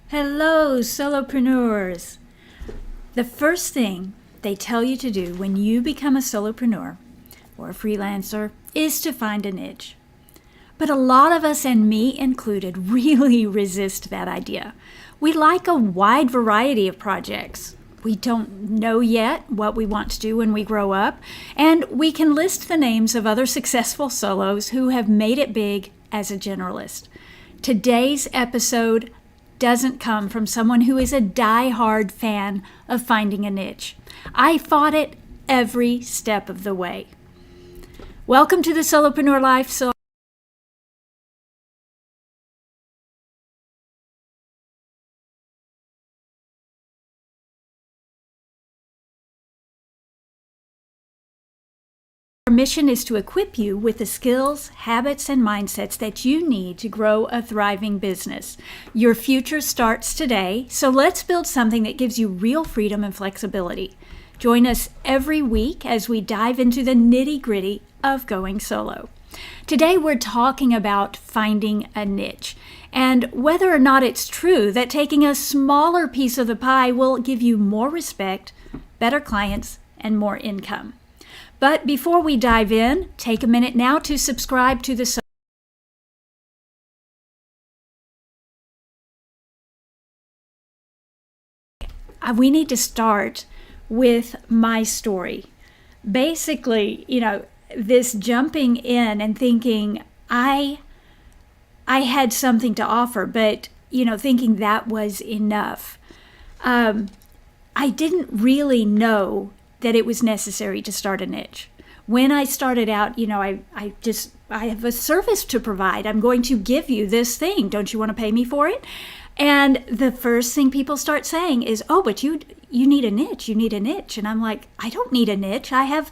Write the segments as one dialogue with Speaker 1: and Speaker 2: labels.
Speaker 1: Hello, solopreneurs. The first thing they tell you to do when you become a solopreneur or a freelancer is to find a niche. But a lot of us, and me included, really resist that idea. We like a wide variety of projects. We don't know yet what we want to do when we grow up, and we can list the names of other successful solos who have made it big as a generalist. Today's episode doesn't come from someone who is a die-hard fan of finding a niche. I fought it every step of the way. Welcome to the Solopreneur Life. Our mission is to equip you with the skills, habits, and mindsets that you need to grow a thriving business. Your future starts today, so let's build something that gives you real freedom and flexibility. Join us every week as we dive into the nitty-gritty of going solo. Today we're talking about finding a niche and whether or not it's true that taking a smaller piece of the pie will give you more respect, better clients, and more income. But before we dive in, take a minute now to subscribe to the We need to start with my story. Basically, this jumping in and thinking I had something to offer, but, thinking that was enough. I didn't really know that it was necessary to start a niche. When I started out, I have a service to provide. I'm going to give you this thing. Don't you want to pay me for it? And the first thing people start saying is, "Oh, but you need a niche. You need a niche." And I'm like, "I don't need a niche. I have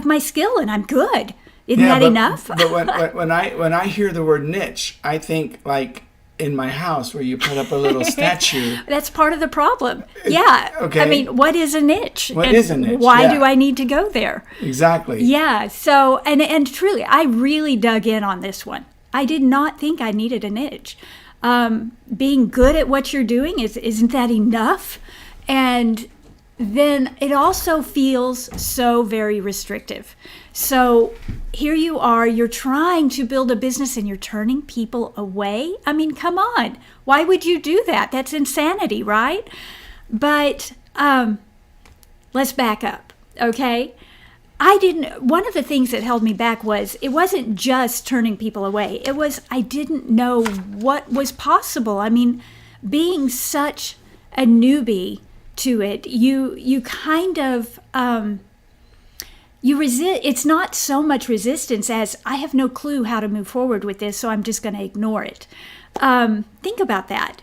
Speaker 1: my skill and I'm good. Isn't that enough?"
Speaker 2: But when I hear the word niche, I think like in my house where you put up a little statue.
Speaker 1: That's part of the problem. Yeah.
Speaker 2: Okay.
Speaker 1: I mean, what is a niche?
Speaker 2: What is a niche?
Speaker 1: Why
Speaker 2: Yeah.
Speaker 1: do I need to go there?
Speaker 2: Exactly.
Speaker 1: Yeah. So, and truly, I really dug in on this one. I did not think I needed a niche. Being good at what you're doing isn't that enough? And then it also feels so very restrictive. So here you are, you're trying to build a business and you're turning people away. I mean, come on. Why would you do that? That's insanity, right? But let's back up, okay? One of the things that held me back was it wasn't just turning people away. It was I didn't know what was possible. I mean, being such a newbie to it, you kind of you resist. It's not so much resistance as I have no clue how to move forward with this, so I'm just going to ignore it. Think about that.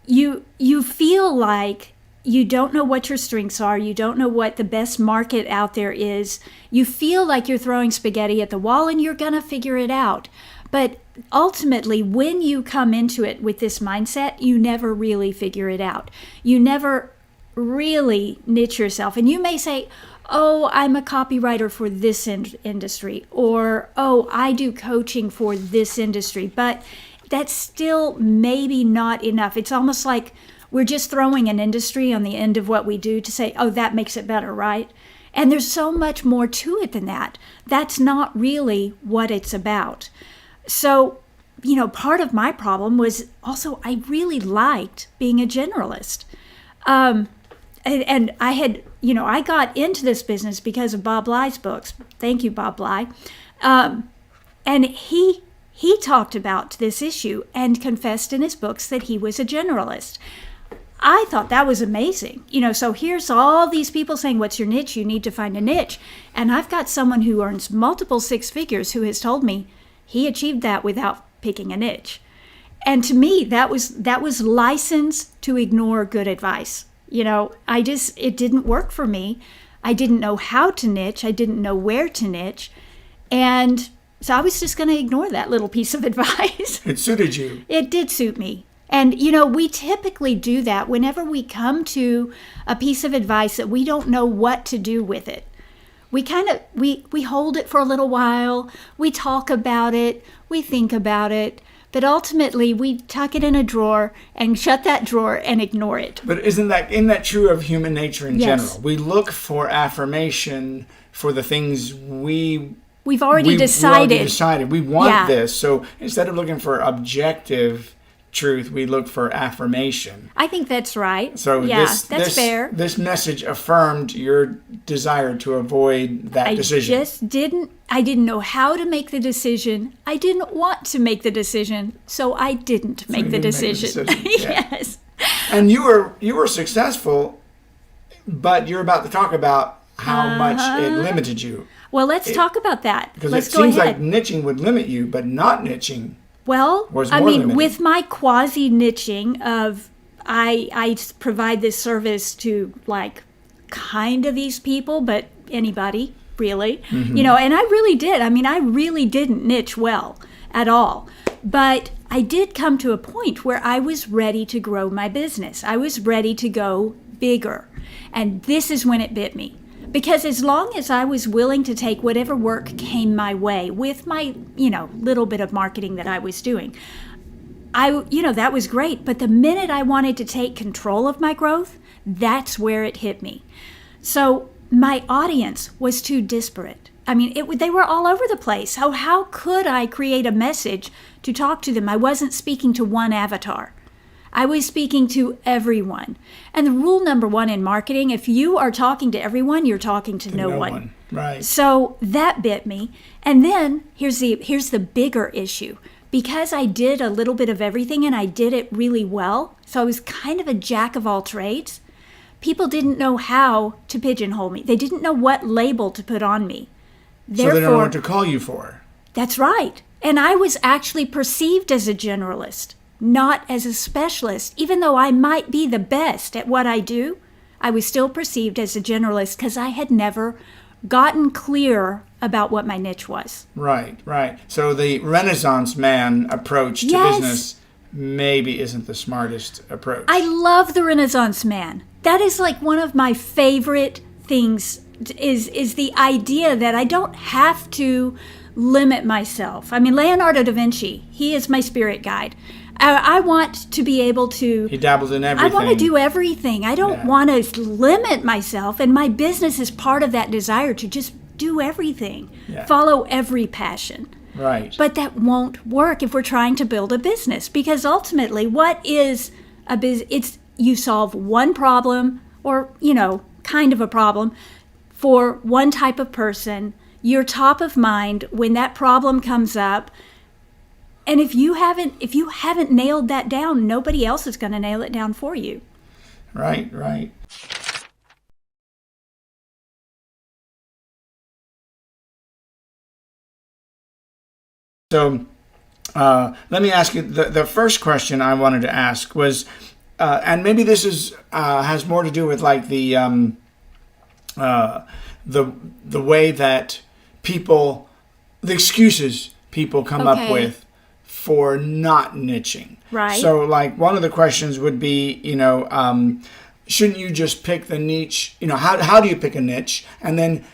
Speaker 1: You feel like you don't know what your strengths are. You don't know what the best market out there is. You feel like you're throwing spaghetti at the wall and you're going to figure it out. But ultimately, when you come into it with this mindset, you never really figure it out. You never really niche yourself. And you may say, "Oh, I'm a copywriter for this industry," or, "Oh, I do coaching for this industry." But that's still maybe not enough. It's almost like we're just throwing an industry on the end of what we do to say, "Oh, that makes it better," right? And there's so much more to it than that. That's not really what it's about. So, part of my problem was also I really liked being a generalist. And I had, I got into this business because of Bob Bly's books. Thank you, Bob Bly. And he talked about this issue and confessed in his books that he was a generalist. I thought that was amazing. So here's all these people saying, "What's your niche? You need to find a niche." And I've got someone who earns multiple six figures who has told me he achieved that without picking a niche. And to me, that was license to ignore good advice. It didn't work for me. I didn't know how to niche. I didn't know where to niche. And so I was just going to ignore that little piece of advice.
Speaker 2: It suited you.
Speaker 1: It did suit me. And, we typically do that whenever we come to a piece of advice that we don't know what to do with it. We we hold it for a little while. We talk about it. We think about it. But ultimately, we tuck it in a drawer and shut that drawer and ignore it.
Speaker 2: But isn't that true of human nature in
Speaker 1: Yes.
Speaker 2: general? We look for affirmation for the things
Speaker 1: We've already
Speaker 2: we've already
Speaker 1: decided.
Speaker 2: decided. We want
Speaker 1: Yeah.
Speaker 2: this. So instead of looking for objective truth, we look for affirmation.
Speaker 1: I think that's right.
Speaker 2: So
Speaker 1: yeah,
Speaker 2: this
Speaker 1: that's fair.
Speaker 2: This message affirmed your desire to avoid that decision.
Speaker 1: I didn't know how to make the decision. I didn't want to make the decision, so I didn't make
Speaker 2: you
Speaker 1: the
Speaker 2: didn't make the
Speaker 1: decision.
Speaker 2: decision, yeah.
Speaker 1: Yes.
Speaker 2: And you were successful, but you're about to talk about how much it limited you.
Speaker 1: Well, let's talk about that.
Speaker 2: Because
Speaker 1: Let's
Speaker 2: it
Speaker 1: go
Speaker 2: seems
Speaker 1: ahead.
Speaker 2: like niching would limit you, but not niching.
Speaker 1: Well,
Speaker 2: was
Speaker 1: I
Speaker 2: more
Speaker 1: mean,
Speaker 2: limited.
Speaker 1: with my quasi niching of I provide this service to like kind of these people, but anybody really, you know, and I really did. I mean, I really didn't niche well at all. But I did come to a point where I was ready to grow my business. I was ready to go bigger. And this is when it bit me. Because as long as I was willing to take whatever work came my way with my, little bit of marketing that I was doing, that was great. But the minute I wanted to take control of my growth, that's where it hit me. So my audience was too disparate. I mean, they were all over the place. So how could I create a message to talk to them? I wasn't speaking to one avatar. I was speaking to everyone. And the rule number one in marketing, if you are talking to everyone, you're talking to no one.
Speaker 2: Right.
Speaker 1: So that bit me. And then here's the bigger issue. Because I did a little bit of everything and I did it really well, so I was kind of a jack of all trades, people didn't know how to pigeonhole me. They didn't know what label to put on me.
Speaker 2: So they don't know what to call you for.
Speaker 1: That's right. And I was actually perceived as a generalist, not as a specialist. Even though I might be the best at what I do, I was still perceived as a generalist because I had never gotten clear about what my niche was.
Speaker 2: Right. So the Renaissance man approach to
Speaker 1: Yes.
Speaker 2: business maybe isn't the smartest approach.
Speaker 1: I love the Renaissance man. That is like one of my favorite things is the idea that I don't have to limit myself. I mean, Leonardo da Vinci, he is my spirit guide. I want to be able to...
Speaker 2: He dabbles in everything.
Speaker 1: I want to do everything. I don't want to limit myself. And my business is part of that desire to just do everything.
Speaker 2: Yeah.
Speaker 1: Follow every passion.
Speaker 2: Right.
Speaker 1: But that won't work if we're trying to build a business. Because ultimately, what is a business? It's you solve one problem or, kind of a problem for one type of person. You're top of mind when that problem comes up. And if you haven't nailed that down, nobody else is going to nail it down for you.
Speaker 2: Right. So let me ask you, the first question I wanted to ask was, and maybe this has more to do with like the way that people, the excuses people come up with for not niching.
Speaker 1: Right.
Speaker 2: So like one of the questions would be, shouldn't you just pick the niche? How do you pick a niche? And then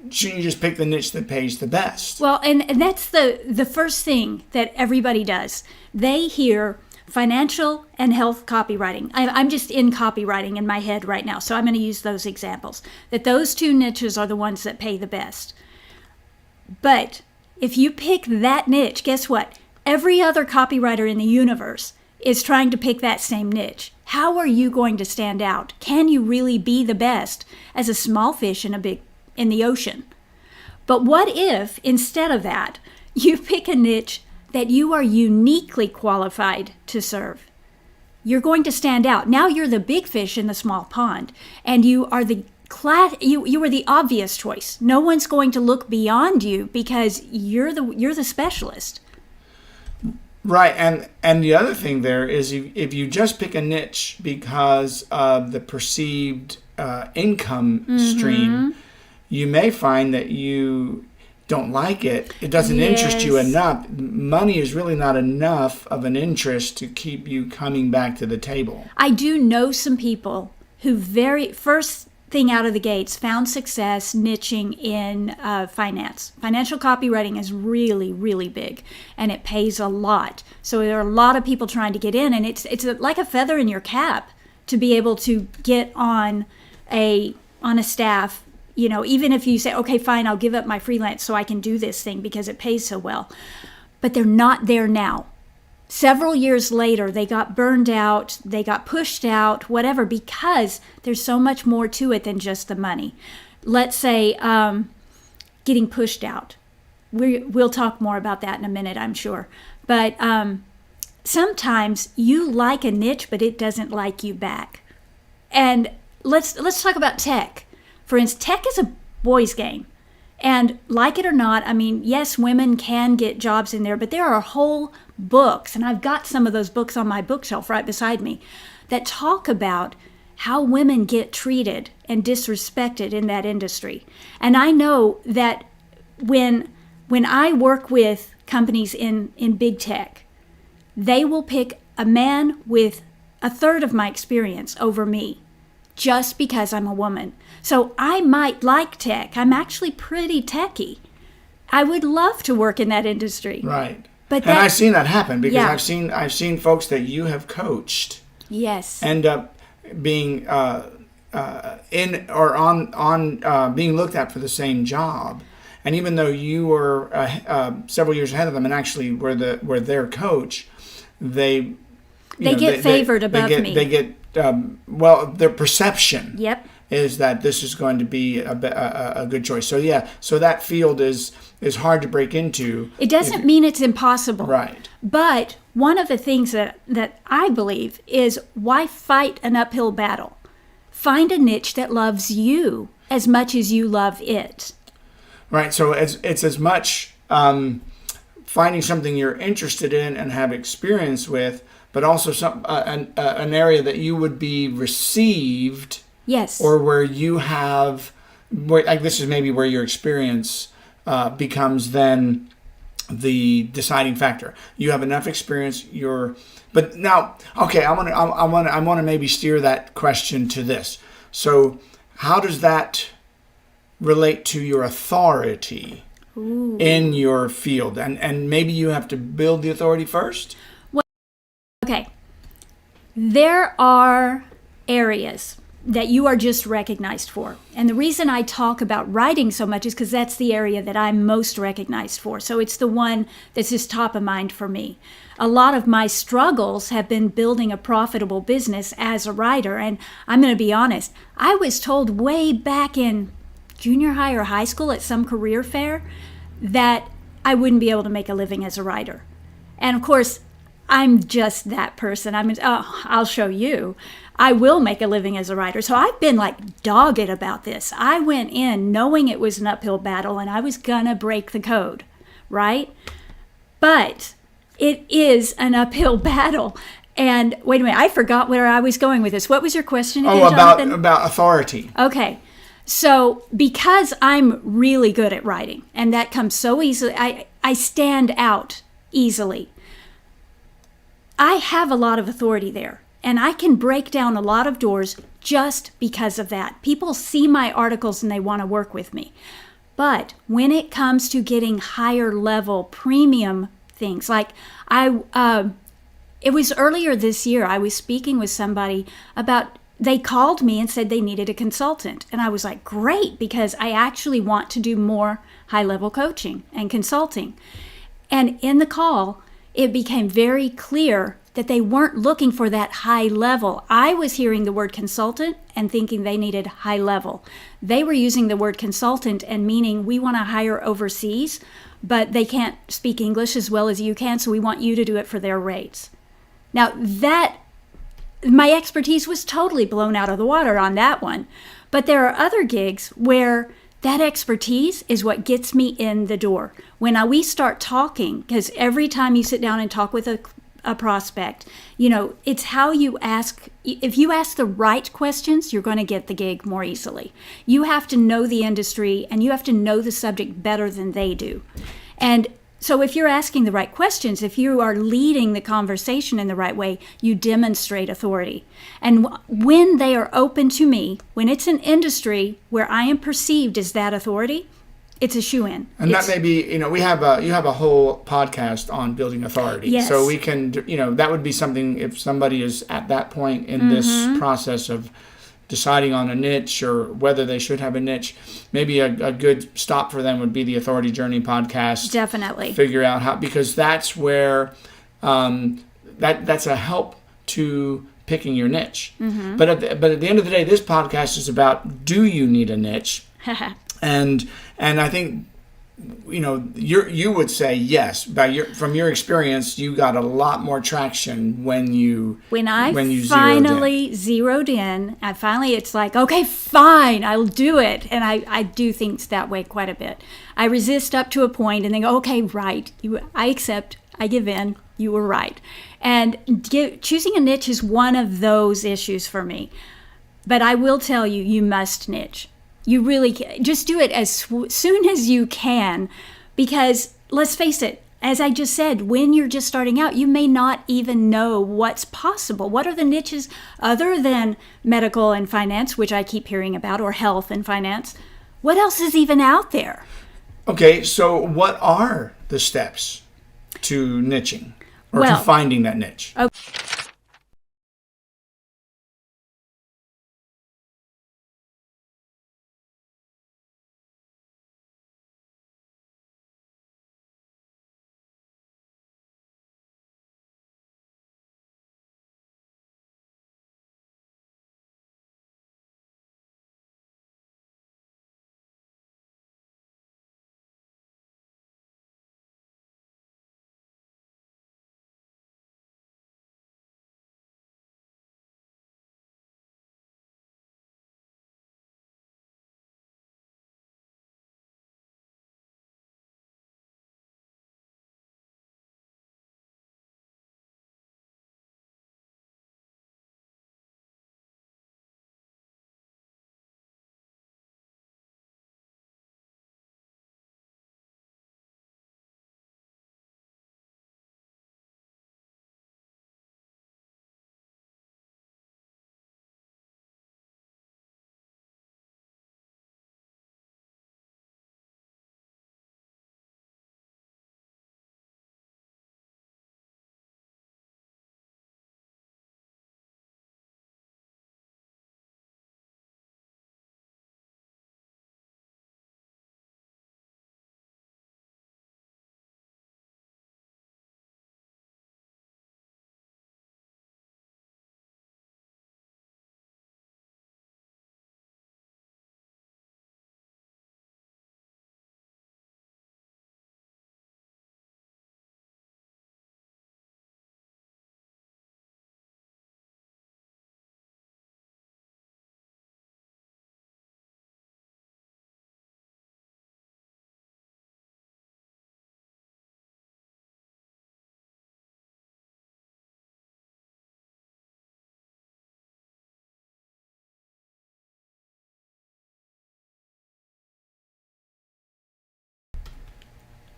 Speaker 2: shouldn't you just pick the niche that pays the best?
Speaker 1: Well, and that's the first thing that everybody does. They hear financial and health copywriting. I'm just in copywriting in my head right now, so I'm going to use those examples. That those two niches are the ones that pay the best. But if you pick that niche, guess what? Every other copywriter in the universe is trying to pick that same niche. How are you going to stand out? Can you really be the best as a small fish in the ocean? But what if, instead of that, you pick a niche that you are uniquely qualified to serve? You're going to stand out. Now you're the big fish in the small pond, and you are the obvious choice. No one's going to look beyond you because you're the specialist.
Speaker 2: Right, and the other thing there is if you just pick a niche because of the perceived income stream, you may find that you don't like it. It doesn't interest you enough. Money is really not enough of an interest to keep you coming back to the table.
Speaker 1: I do know some people who thing out of the gates, found success niching in finance. Financial copywriting is really, really big, and it pays a lot. So there are a lot of people trying to get in, and it's like a feather in your cap to be able to get on a staff. You know, even if you say, okay, fine, I'll give up my freelance so I can do this thing because it pays so well. But they're not there now. Several years later, they got burned out, they got pushed out, whatever, because there's so much more to it than just the money. Let's say getting pushed out. We'll talk more about that in a minute, I'm sure. But sometimes you like a niche, but it doesn't like you back. And let's talk about tech. For instance, tech is a boys' game. And like it or not, I mean, yes, women can get jobs in there, but there are whole books, and I've got some of those books on my bookshelf right beside me, that talk about how women get treated and disrespected in that industry. And I know that when I work with companies in big tech, they will pick a man with a third of my experience over me just because I'm a woman. So I might like tech. I'm actually pretty techy. I would love to work in that industry.
Speaker 2: Right. And I've seen that happen because I've seen folks that you have coached end up being in or on being looked at for the same job. And even though you were several years ahead of them and actually were their coach, they
Speaker 1: get favored above me.
Speaker 2: They get their perception is that this is going to be a good choice. So that field is hard to break into.
Speaker 1: It doesn't mean it's impossible.
Speaker 2: Right.
Speaker 1: But one of the things that I believe is, why fight an uphill battle? Find a niche that loves you as much as you love it.
Speaker 2: Right. So it's as much finding something you're interested in and have experience with, but also an area that you would be received.
Speaker 1: Yes.
Speaker 2: Or where you have, this is maybe where your experience becomes then the deciding factor. You have enough experience. But now, okay, I want to maybe steer that question to this. So, how does that relate to your authority in your field? And maybe you have to build the authority first?
Speaker 1: Okay. There are areas that you are just recognized for. And the reason I talk about writing so much is because that's the area that I'm most recognized for. So it's the one that's just top of mind for me. A lot of my struggles have been building a profitable business as a writer. And I'm going to be honest, I was told way back in junior high or high school at some career fair that I wouldn't be able to make a living as a writer. And of course, I'm just that person. I'll show you. I will make a living as a writer. So I've been like dogged about this. I went in knowing it was an uphill battle and I was gonna break the code, right? But it is an uphill battle. And wait a minute, I forgot where I was going with this. What was your question again, Jonathan?
Speaker 2: About authority.
Speaker 1: Okay. So because I'm really good at writing, and that comes so easily, I stand out easily. I have a lot of authority there, and I can break down a lot of doors just because of that. People see my articles and they want to work with me. But when it comes to getting higher level premium things, like it was earlier this year, I was speaking with somebody about, they called me and said they needed a consultant. And I was like, great, because I actually want to do more high level coaching and consulting. And in the call, it became very clear that they weren't looking for that high level. I was hearing the word consultant and thinking they needed high level. They were using the word consultant and meaning we want to hire overseas, but they can't speak English as well as you can, so we want you to do it for their rates. Now my expertise was totally blown out of the water on that one. But there are other gigs where that expertise is what gets me in the door. When we start talking, because every time you sit down and talk with a prospect, it's how you ask. If you ask the right questions, you're going to get the gig more easily. You have to know the industry and you have to know the subject better than they do. And So if you're asking the right questions, if you are leading the conversation in the right way, you demonstrate authority. And when they are open to me, when it's an industry where I am perceived as that authority, it's a shoo-in.
Speaker 2: And that may be, you have a whole podcast on building authority.
Speaker 1: Yes.
Speaker 2: So we can, that would be something if somebody is at that point in this process of deciding on a niche or whether they should have a niche, maybe a good stop for them would be the Authority Journey podcast.
Speaker 1: Definitely.
Speaker 2: Figure out how, because that's where, that's a help to picking your niche. But at the end of the day, this podcast is about, do you need a niche? And I think, you would say yes. From your experience, you got a lot more traction when I
Speaker 1: finally zeroed in. It's like, okay, fine, I'll do it. And I do things that way quite a bit. I resist up to a point and then go, okay, right, I accept, I give in, you were right. And choosing a niche is one of those issues for me. But I will tell you, you must niche. You really can. Just do it as soon as you can, because let's face it, as I just said, when you're just starting out, you may not even know what's possible. What are the niches other than medical and finance, which I keep hearing about, or health and finance? What else is even out there?
Speaker 2: Okay, so what are the steps to niching or to finding that niche?
Speaker 1: Okay.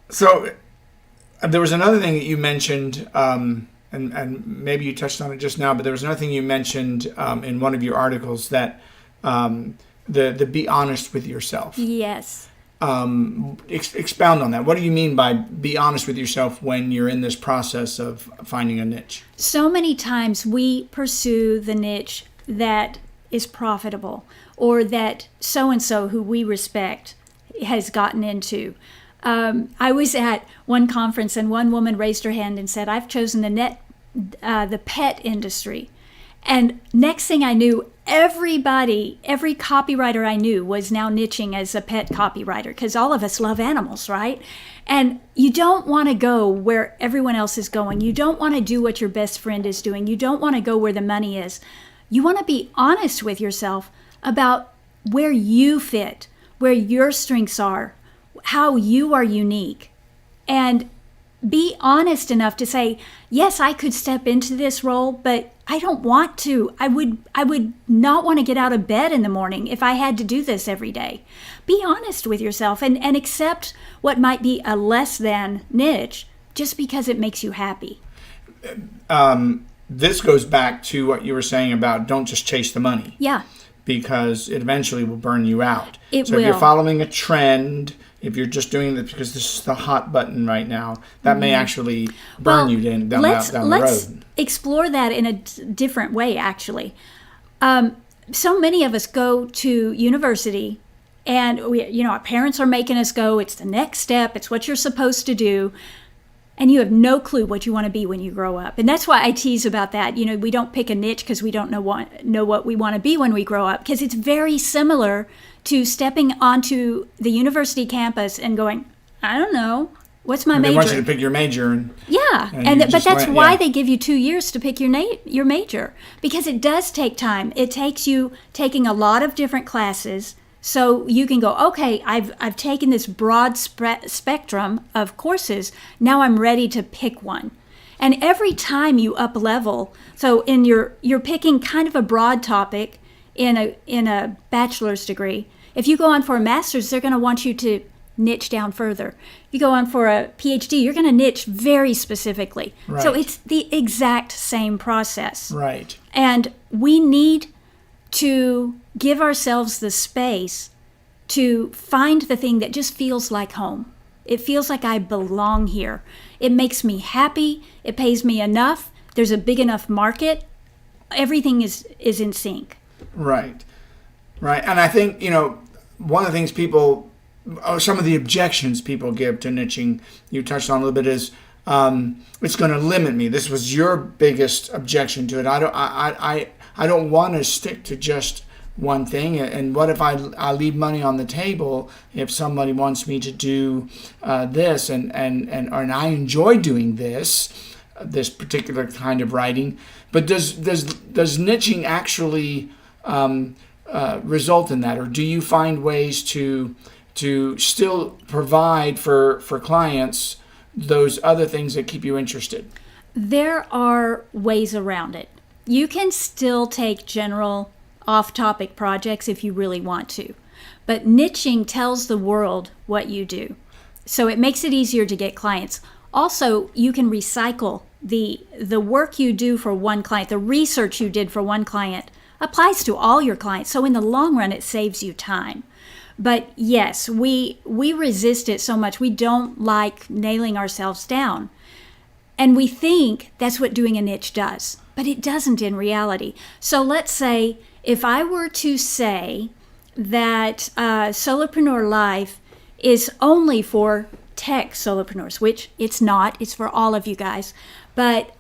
Speaker 2: So there was another thing that you mentioned, and maybe you touched on it just now, but there was another thing you mentioned in one of your articles, that the be honest with yourself.
Speaker 1: Yes.
Speaker 2: Expound on that. What do you mean by be honest with yourself when you're in this process of finding a niche?
Speaker 1: So many times we pursue the niche that is profitable, or that so-and-so who we respect has gotten into. I was at one conference and one woman raised her hand and said, I've chosen the pet industry. And next thing I knew, every copywriter I knew was now niching as a pet copywriter, because all of us love animals, right? And you don't want to go where everyone else is going. You don't want to do what your best friend is doing. You don't want to go where the money is. You want to be honest with yourself about where you fit, where your strengths are, how you are unique, and be honest enough to say, yes, I could step into this role, but I don't want to. I would not want to get out of bed in the morning if I had to do this every day. Be honest with yourself and accept what might be a less than niche just because it makes you happy.
Speaker 2: This goes back to what you were saying about don't just chase the money.
Speaker 1: Yeah.
Speaker 2: Because it eventually will burn you out.
Speaker 1: It
Speaker 2: so
Speaker 1: will.
Speaker 2: if you're following a trend, if you're just doing this because this is the hot button right now, that may actually burn you down the road.
Speaker 1: Let's explore that in a different way, actually. So many of us go to university and our parents are making us go. It's the next step. It's what you're supposed to do. And you have no clue what you want to be when you grow up. And that's why I tease about that. We don't pick a niche because we don't know what we want to be when we grow up. Because it's very similar to stepping onto the university campus and going, I don't know, what's my major?
Speaker 2: They want you to pick your major.
Speaker 1: But that's why they give you 2 years to pick your major. Because it does take time. It takes you taking a lot of different classes. So you can go, okay, I've taken this broad spectrum of courses. Now I'm ready to pick one. And every time you up level, so you're picking kind of a broad topic in a bachelor's degree. If you go on for a master's, they're going to want you to niche down further. If you go on for a PhD, you're going to niche very specifically.
Speaker 2: Right.
Speaker 1: So it's the exact same process.
Speaker 2: Right.
Speaker 1: And we need to give ourselves the space to find the thing that just feels like home. It feels like I belong here. It makes me happy. It pays me enough. There's a big enough market. Everything is in sync.
Speaker 2: Right. Right. And I think, one of the things some of the objections people give to niching, you touched on a little bit, is it's going to limit me. This was your biggest objection to it. I don't want to stick to just one thing. And what if I leave money on the table if somebody wants me to do this and I enjoy doing this particular kind of writing? But does niching actually result in that, or do you find ways to still provide for clients those other things that keep you interested?
Speaker 1: There are ways around it. You can still take general off-topic projects if you really want to, but niching tells the world what you do. So it makes it easier to get clients. Also, you can recycle the work you do for one client, the research you did for one client applies to all your clients. So in the long run, it saves you time. But yes, we resist it so much. We don't like nailing ourselves down. And we think that's what doing a niche does, but it doesn't in reality. So let's say if I were to say that Solopreneur Life is only for tech solopreneurs, which it's not, it's for all of you guys. But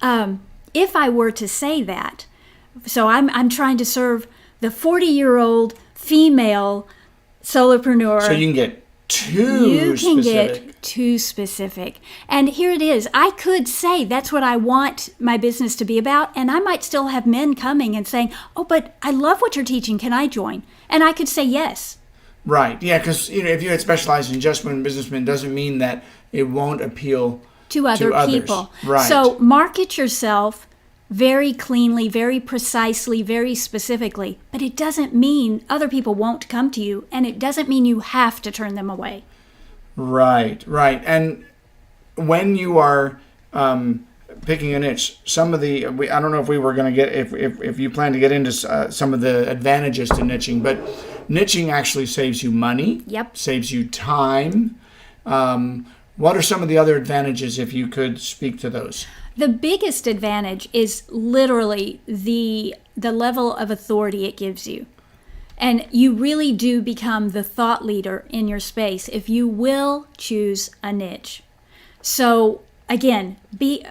Speaker 1: if I were to say that, so I'm trying to serve the 40-year-old female solopreneur.
Speaker 2: So you can get too specific.
Speaker 1: And here it is. I could say that's what I want my business to be about, and I might still have men coming and saying, oh, but I love what you're teaching. Can I join? And I could say yes.
Speaker 2: Right. Yeah, because if you had specialized in just women businessmen, doesn't mean that it won't appeal
Speaker 1: to other people.
Speaker 2: Right.
Speaker 1: So market yourself very cleanly, very precisely, very specifically, but it doesn't mean other people won't come to you, and it doesn't mean you have to turn them away.
Speaker 2: Right. And when you are picking a niche, I don't know if we were going to get, if you plan to get into some of the advantages to niching, but niching actually saves you money.
Speaker 1: Yep.
Speaker 2: Saves you time. What are some of the other advantages, if you could speak to those?
Speaker 1: The biggest advantage is literally the level of authority it gives you. And you really do become the thought leader in your space if you will choose a niche. So again,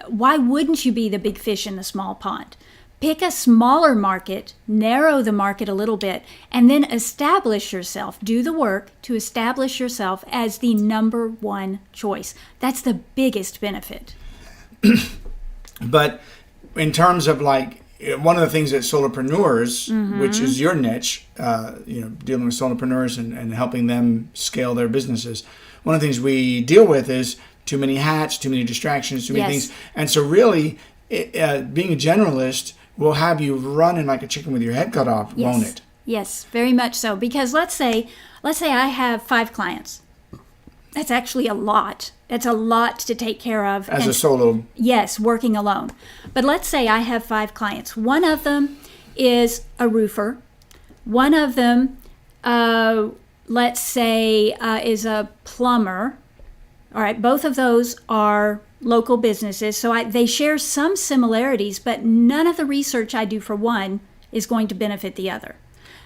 Speaker 1: why wouldn't you be the big fish in the small pond? Pick a smaller market, narrow the market a little bit, and then establish yourself. Do the work to establish yourself as the number one choice. That's the biggest benefit.
Speaker 2: But in terms of one of the things that solopreneurs, which is your niche, dealing with solopreneurs and helping them scale their businesses, one of the things we deal with is too many hats, too many distractions, too many things. And so really, being a generalist, will have you running like a chicken with your head cut off, won't it?
Speaker 1: Yes, very much so. Because let's say I have 5 clients. That's actually a lot. That's a lot to take care of.
Speaker 2: As a solo.
Speaker 1: Yes, working alone. But let's say I have 5 clients. One of them is a roofer. One of them, let's say, is a plumber. All right, both of those are local businesses. So they share some similarities, but none of the research I do for one is going to benefit the other.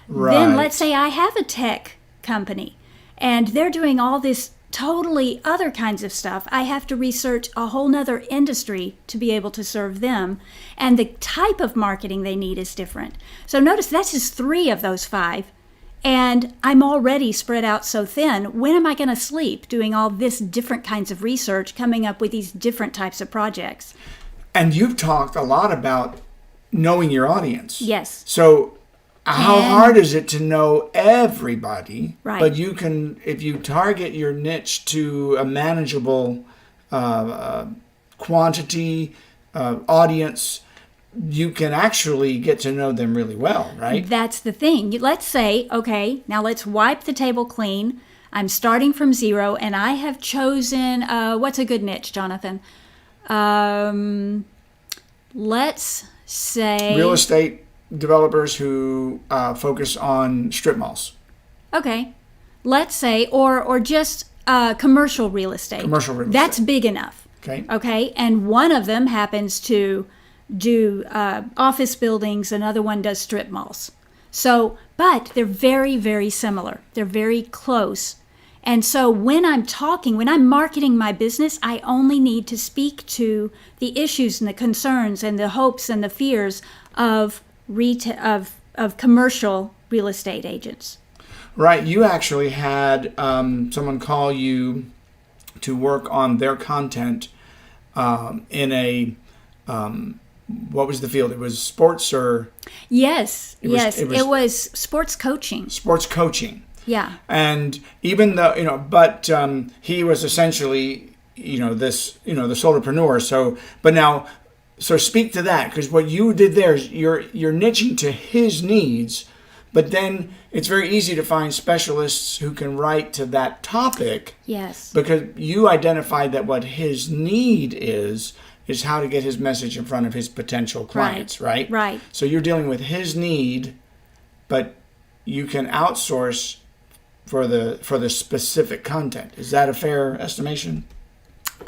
Speaker 2: Right.
Speaker 1: Then let's say I have a tech company and they're doing all this totally other kinds of stuff. I have to research a whole nother industry to be able to serve them. And the type of marketing they need is different. So notice that's just 3 of those 5. And I'm already spread out so thin. When am I going to sleep doing all this different kinds of research, coming up with these different types of projects?
Speaker 2: And you've talked a lot about knowing your audience.
Speaker 1: Yes.
Speaker 2: So how hard is it to know everybody?
Speaker 1: Right.
Speaker 2: But you can, if you target your niche to a manageable quantity, audience, you can actually get to know them really well, right?
Speaker 1: That's the thing. Let's say, okay, now let's wipe the table clean. I'm starting from 0, and I have chosen, what's a good niche, Jonathan? Let's say...
Speaker 2: Real estate developers who focus on strip malls.
Speaker 1: Okay. Let's say, or just commercial real estate.
Speaker 2: Commercial real estate.
Speaker 1: That's big enough.
Speaker 2: Okay.
Speaker 1: Okay. And one of them happens to do office buildings. Another one does strip malls. So, but they're very, very similar. They're very close. And so when I'm marketing my business, I only need to speak to the issues and the concerns and the hopes and the fears of commercial real estate agents.
Speaker 2: Right. You actually had someone call you to work on their content in a, what was the field? It was sports or?
Speaker 1: Yes. It was sports coaching.
Speaker 2: Sports coaching.
Speaker 1: Yeah.
Speaker 2: And even though, but he was essentially, the solopreneur. So speak to that, because what you did there is you're niching to his needs, but then it's very easy to find specialists who can write to that topic.
Speaker 1: Yes.
Speaker 2: Because you identified that what his need is how to get his message in front of his potential clients, right?
Speaker 1: Right.
Speaker 2: So you're dealing with his need, but you can outsource for the specific content. Is that a fair estimation?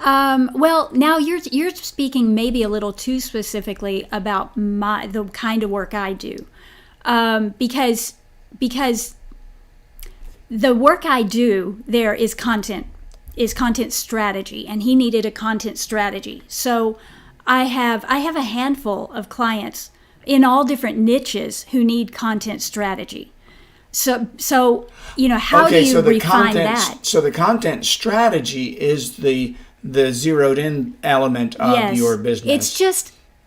Speaker 1: Well, now you're speaking maybe a little too specifically about the kind of work I do, because the work I do there is content strategy, and he needed a content strategy. So I have a handful of clients in all different niches who need content strategy. So how do you refine that?
Speaker 2: So the content strategy is the zeroed in element of your business.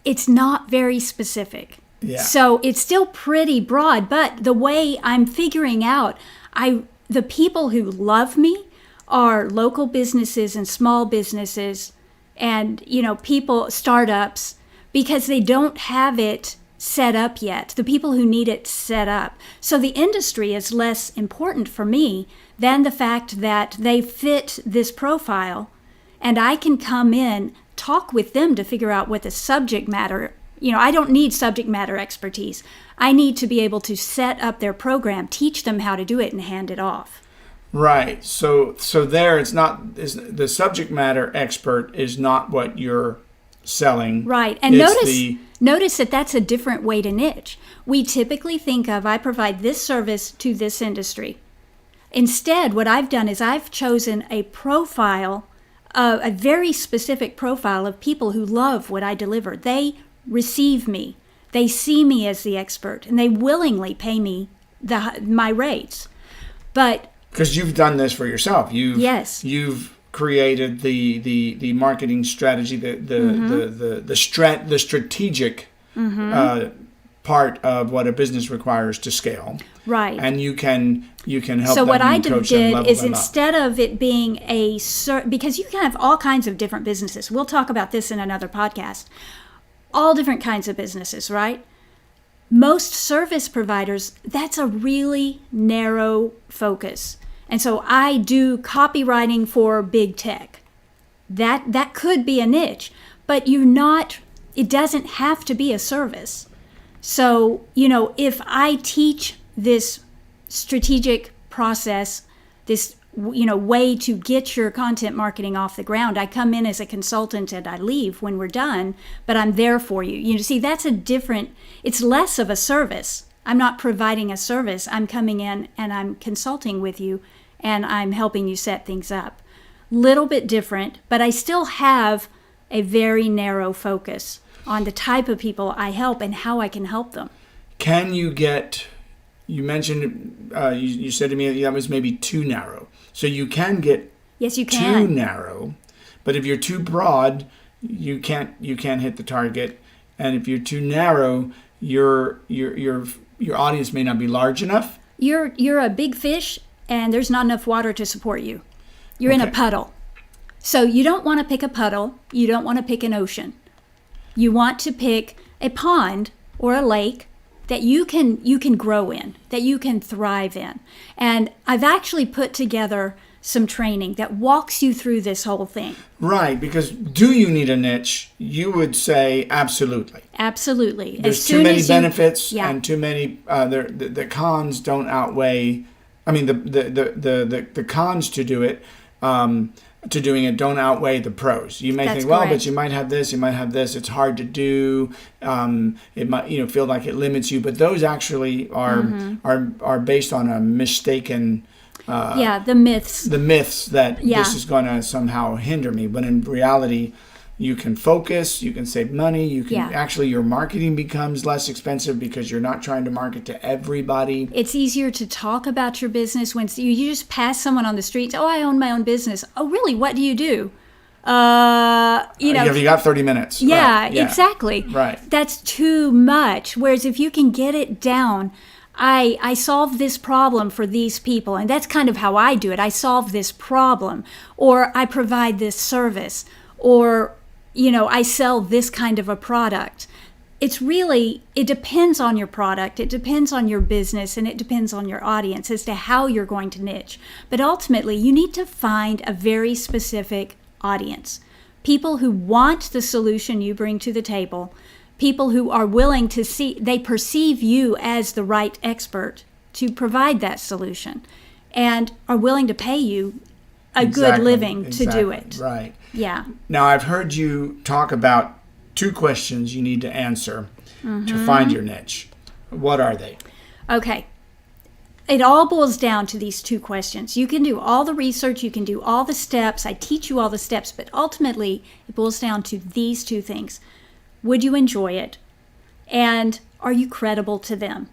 Speaker 1: It's not very specific.
Speaker 2: Yeah.
Speaker 1: So it's still pretty broad, but the way I'm figuring out, the people who love me are local businesses and small businesses and, startups, because they don't have it set up yet. The people who need it set up. So the industry is less important for me than the fact that they fit this profile, and I can come in, talk with them to figure out what the subject matter, I don't need subject matter expertise. I need to be able to set up their program, teach them how to do it, and hand it off.
Speaker 2: Right. So there, the subject matter expert is not what you're selling.
Speaker 1: Right. And notice that that's a different way to niche. We typically think of, I provide this service to this industry. Instead, what I've done is I've chosen a profile, a very specific profile of people who love what I deliver. They receive me. They see me as the expert, and they willingly pay me my rates. But
Speaker 2: because you've done this for yourself, you've created the marketing strategy, the strategic part of what a business requires to scale.
Speaker 1: Right.
Speaker 2: And you can help.
Speaker 1: So
Speaker 2: them
Speaker 1: what I
Speaker 2: coach
Speaker 1: did
Speaker 2: them,
Speaker 1: is
Speaker 2: them
Speaker 1: instead of it being because you can have all kinds of different businesses. We'll talk about this in another podcast. all different kinds of businesses, right? Most service providers, that's a really narrow focus. And so I do copywriting for big tech. That could be a niche, but it doesn't have to be a service. So, if I teach this strategic process, this way to get your content marketing off the ground, I come in as a consultant and I leave when we're done, but I'm there for you. See, that's it's less of a service. I'm not providing a service. I'm coming in and I'm consulting with you and I'm helping you set things up. Little bit different, but I still have a very narrow focus on the type of people I help and how I can help them.
Speaker 2: Can you mentioned, you said to me that was maybe too narrow. So you can get
Speaker 1: yes, you can.
Speaker 2: too narrow, but if you're too broad, you can't hit the target. And if you're too narrow, your audience may not be large enough.
Speaker 1: You're a big fish and there's not enough water to support you. You're in a puddle. So you don't want to pick a puddle. You don't want to pick an ocean. You want to pick a pond or a lake that you can grow in, that you can thrive in. And I've actually put together some training that walks you through this whole thing.
Speaker 2: Right, because do you need a niche? You would say absolutely.
Speaker 1: Absolutely.
Speaker 2: There's too many benefits and too many. The cons don't outweigh. I mean, the cons to do it. To doing it don't outweigh the pros. You may think, well,
Speaker 1: correct.
Speaker 2: but you might have this, It's hard to do. It might, feel like it limits you. But those actually are based on a mistaken.
Speaker 1: The myths.
Speaker 2: The myths that this is going to somehow hinder me. But in reality, you can focus. You can save money. You can actually your marketing becomes less expensive because you're not trying to market to everybody.
Speaker 1: It's easier to talk about your business when you just pass someone on the street. Oh, I own my own business. Oh, really? What do you do? You
Speaker 2: got 30 minutes.
Speaker 1: Yeah,
Speaker 2: right.
Speaker 1: Exactly.
Speaker 2: Right.
Speaker 1: That's too much. Whereas if you can get it down, I solve this problem for these people. And that's kind of how I do it. I solve this problem, or I provide this service, or I sell this kind of a product. It depends on your product, it depends on your business, and it depends on your audience as to how you're going to niche. But ultimately, you need to find a very specific audience. People who want the solution you bring to the table, people who are willing to they perceive you as the right expert to provide that solution and are willing to pay you a good living to do it.
Speaker 2: Right.
Speaker 1: Yeah.
Speaker 2: Now, I've heard you talk about 2 questions you need to answer to find your niche. What are they?
Speaker 1: Okay. It all boils down to these 2 questions. You can do all the research, you can do all the steps, I teach you all the steps, but ultimately it boils down to these 2 things. Would you enjoy it? And are you credible to them?